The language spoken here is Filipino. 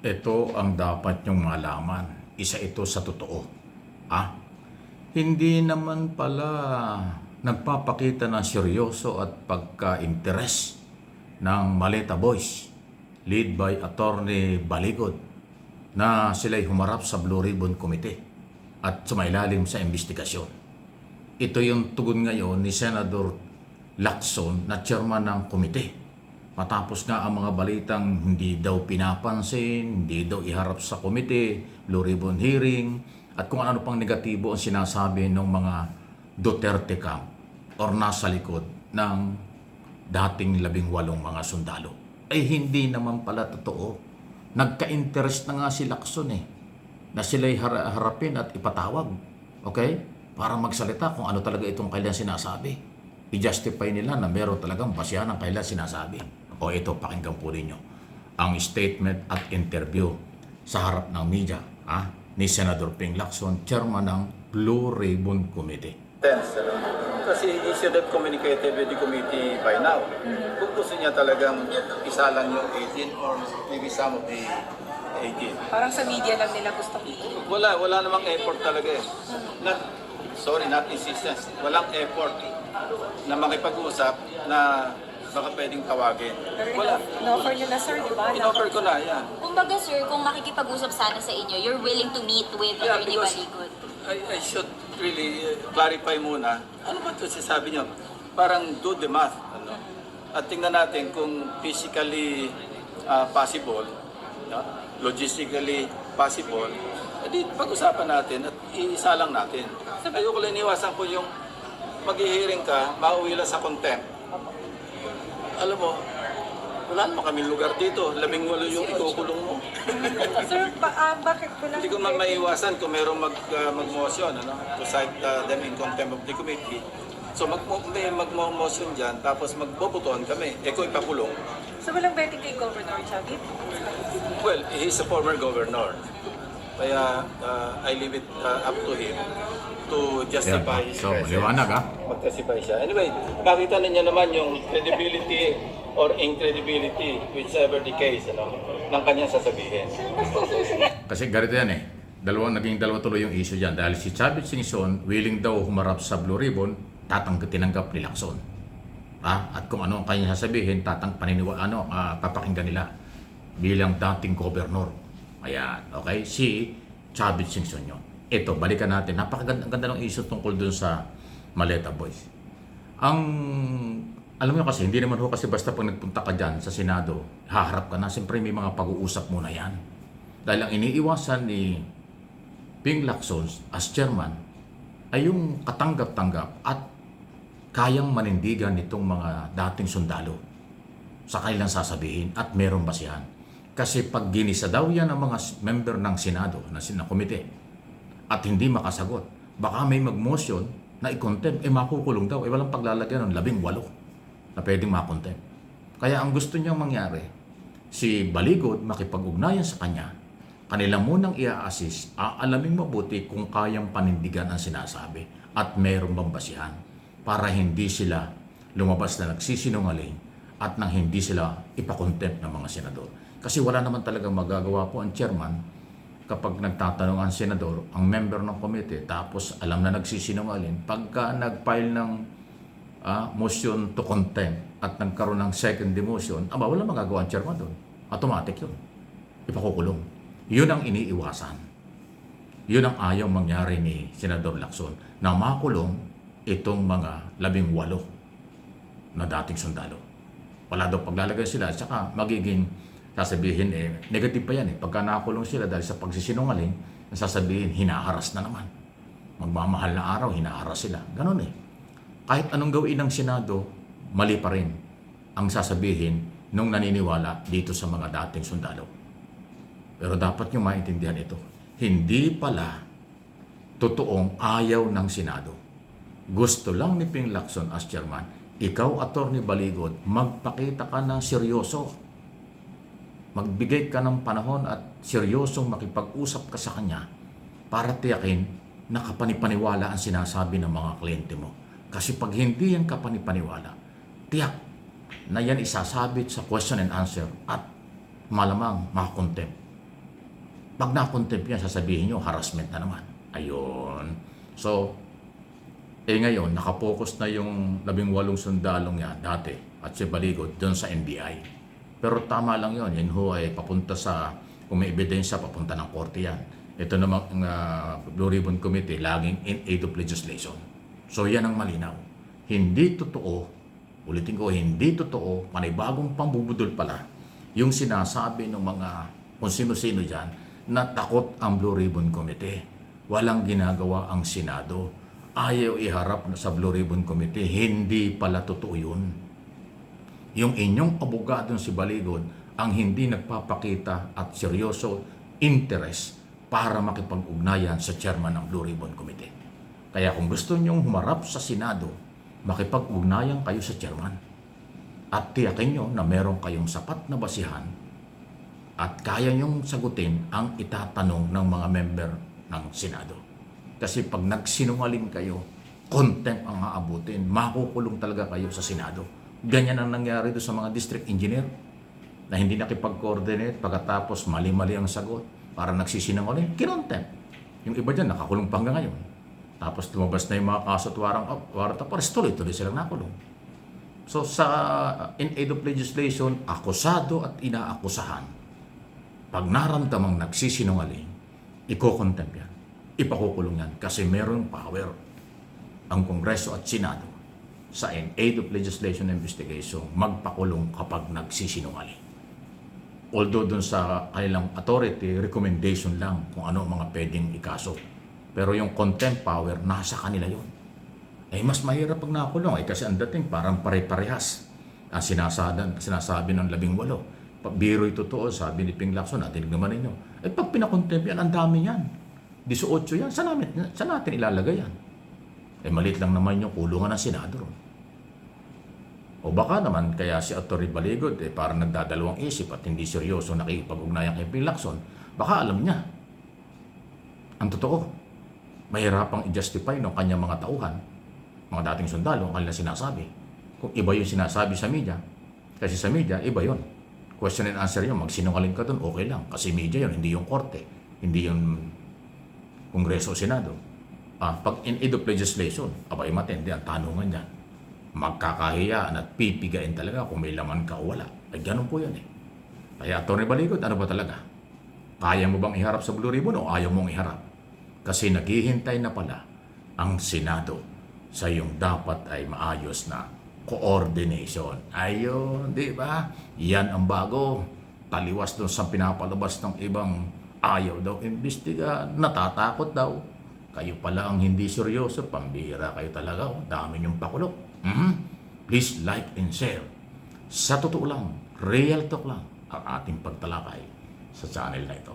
Ito ang dapat nyong malaman. Isa ito sa totoo. Ah, hindi naman pala nagpapakita ng seryoso at pagka-interes ng Maleta Boys, lead by Attorney Baligod, na sila'y humarap sa Blue Ribbon Committee at sumailalim sa investigasyon. Ito yung tugon ngayon ni Senador Lacson na chairman ng komite. Matapos nga ang mga balitang hindi daw pinapansin, hindi daw iharap sa komite, Blue Ribbon hearing, at kung ano pang negatibo ang sinasabi ng mga Duterte camp or nasa likod ng dating 18 mga sundalo. Ay hindi naman pala totoo. Nagka-interest na nga si Lacson na sila'y harapin at ipatawag. Okay? Para magsalita kung ano talaga itong kailan sinasabi. I-justify nila na meron talagang basihan ng kailan sinasabi. O ito, pakinggan po ninyo ang statement at interview sa harap ng media ni Senador Ping Lacson, chairman ng Blue Ribbon Committee. Kasi he should have communicated with the committee by now. Kung gusto niya talagang isa lang yung 18 or maybe some of the 18. Parang sa media lang nila gustong Wala namang effort talaga eh. Not insistence. Walang effort na makipag-usap na baka pwedeng tawagin. Wala. In-offer nyo na, sir, di ba? In-offer ko na, yeah. Kumbaga sir, kung makikipag-usap sana sa inyo, you're willing to meet with Yeah, Attorney because Baligod. I should really clarify muna. Ano ba ito sinasabi niyo? Parang do the math. Ano? At tingnan natin kung physically possible, logistically possible, edi pag-usapan natin at iisa lang natin. Ayoko lang iniwasan ko yung mag-hearing ka, mauwi lang sa contempt. Alam mo, wala naman kaming lugar dito. 18 yung ikukulong mo. Sir, bakit po lang? Hindi ko maiwasan kung mayroong mag-motion, to cite them in contempt of the committee. So may mag-motion dyan, tapos magbobotohan kami. Kung ipakulong. So walang betting kay Governor Chavit? Well, he's a former governor. Kaya I leave it up to him to justify his So, presence. liwanag Mag-testify siya. Anyway, makita ninyo naman yung credibility or incredibility, whichever the case, ng kanyang sasabihin. Kasi ganito yan naging dalawa tuloy yung issue dyan. Dahil si Chavit Singson, willing daw humarap sa Blue Ribbon, tinanggap ni Lacson. At kung ano ang kanyang sasabihin, papakinggan nila bilang dating gobernador. Ayan, okay? Si Chavit Singson yun. Ito, balikan natin. Napakaganda ng issue tungkol dun sa Maleta Boys. Alam mo kasi, hindi naman kasi basta pag nagpunta ka dyan sa Senado, haharap ka na. Siyempre may mga pag-uusap muna yan. Dahil ang iniiwasan ni Ping Lacson as chairman ay yung katanggap-tanggap at kayang manindigan nitong mga dating sundalo sa kanilang sasabihin at merong basihan. Kasi pag ginisa daw yan ng mga member ng Senado, na komite, at hindi makasagot, baka may mag-motion na i-contempt, makukulong daw. Walang paglalagyan ng 18 na pwedeng makontempt. Kaya ang gusto niyang mangyari, si Baligod makipag-ugnayan sa kanya, kanila munang i-assist, aalamin mabuti kung kayang panindigan ang sinasabi at mayroong bang basihan para hindi sila lumabas na nagsisinungaling at nang hindi sila ipakontempt ng mga senador. Kasi wala naman talagang magagawa po ang chairman kapag nagtatanong ang senador, ang member ng komite, tapos alam na nagsisinungaling, pagka nag-file ng motion to contempt at nagkaroon ng second demotion, wala magagawa ang chairman doon. Automatic yun. Ipakukulong. Yun ang iniiwasan. Yun ang ayaw mangyari ni Senador Lacson, na makulong itong mga 18 na dating sundalo. Wala daw paglalagay sila, at saka magiging sasabihin negative pa yan pagka nakulong sila dahil sa pagsisinungaling, sasabihin hinaharas na naman. Magmamahal na araw, hinaharas sila. Ganon Kahit anong gawin ng Senado, mali pa rin ang sasabihin nung naniniwala dito sa mga dating sundalo. Pero dapat nyo maintindihan ito. Hindi pala totoong ayaw ng Senado. Gusto lang ni Ping Lacson as chairman, ikaw, Attorney Baligod, magpakita ka na seryoso. Magbigay ka ng panahon at seryosong makipag-usap ka sa kanya para tiyakin na kapanipaniwala ang sinasabi ng mga kliyente mo. Kasi pag hindi yan kapanipaniwala, tiyak na yan isasabit sa question and answer at malamang makakontempt. Pag na-contempt yan, sasabihin nyo, harassment na naman. Ayun. So, ngayon, nakapokus na yung 18 sundalong yan dati at si Baligod doon sa NBI. Pero tama lang yun. Yan ho ay papunta sa, kung may ebidensya, papunta ng korte yan. Ito namang Blue Ribbon Committee, laging in aid of legislation. So yan ang malinaw. Hindi totoo, ulitin ko, hindi totoo, panibagong pambubudol pala, yung sinasabi ng mga kung sino-sino dyan, na takot ang Blue Ribbon Committee. Walang ginagawa ang Senado. Ayaw iharap sa Blue Ribbon Committee. Hindi pala totoo yun. Yung inyong abogadong si Baligod ang hindi nagpapakita at seryoso interest para makipag-ugnayan sa chairman ng Blue Ribbon Committee. Kaya kung gusto nyong humarap sa Senado, makipag-ugnayan kayo sa chairman. At tiyakin nyo na meron kayong sapat na basihan at kaya nyong sagutin ang itatanong ng mga member ng Senado. Kasi pag nagsinungaling kayo, contempt ang aabutin, makukulong talaga kayo sa Senado. Ganyan ang nangyari doon sa mga district engineer na hindi nakipag-coordinate pagkatapos mali-mali ang sagot para nagsisinungaling, kinontempt. Yung iba dyan nakakulong pa hanggang ngayon. Tapos lumabas na yung mga kaso at warrant of arrest, tuloy silang nakulong. So sa in aid of legislation, akusado at inaakusahan, pag naramdamang nagsisinungaling, iko-contempt yan. Ipakukulong yan kasi meron power ang Kongreso at Senado sa in aid of legislation investigation magpakulong kapag nagsisinungaling. Although dun sa kanilang authority, recommendation lang kung ano ang mga pwedeng ikaso. Pero yung contempt power, nasa kanila yun. Mas mahirap pag nakulong kasi ang dating parang pare-parehas. Ang sinasabi ng 18. Biro ito totoo, sabi ni Ping Lacson, natinig naman ninyo. Pag pinakontempt yan, ang dami yan. 18 yan, saan natin ilalagay yan? Maliit lang naman yung kulungan ng Senado. O baka naman kaya si Atty. Baligod parang nagdadalawang isip at hindi seryoso nakikipag-ugnayan kay Ping Lacson. Baka alam niya. Ang totoo, mahirapang i-justify ng kanyang mga tauhan, mga dating sundalo, ang kanilang sinasabi. Kung iba yung sinasabi sa media, kasi sa media, iba yon. Question and answer yun, magsinungaling ka dun, okay lang. Kasi media yun, hindi yung korte, hindi yung Kongreso o Senado. Pag in aid of legislation, abay matindi ang tanungan dyan. Magkakahiyaan at pipigain talaga kung may laman ka o wala. Ganun po yun Kaya Atty. Baligod, ano ba talaga? Kaya mo bang iharap sa Blue Ribbon o ayaw mong iharap? Kasi naghihintay na pala ang Senado sa iyong dapat ay maayos na coordination. Ayun, di ba? Yan ang bago. Taliwas doon sa pinapalabas ng ibang ayaw daw imbestiga, natatakot daw. Kayo pala ang hindi seryoso, pambihira kayo talaga. Dami niyong pakulok. Please like and share. Sa totoo lang, real talk lang ang ating pagtalakay sa channel na ito.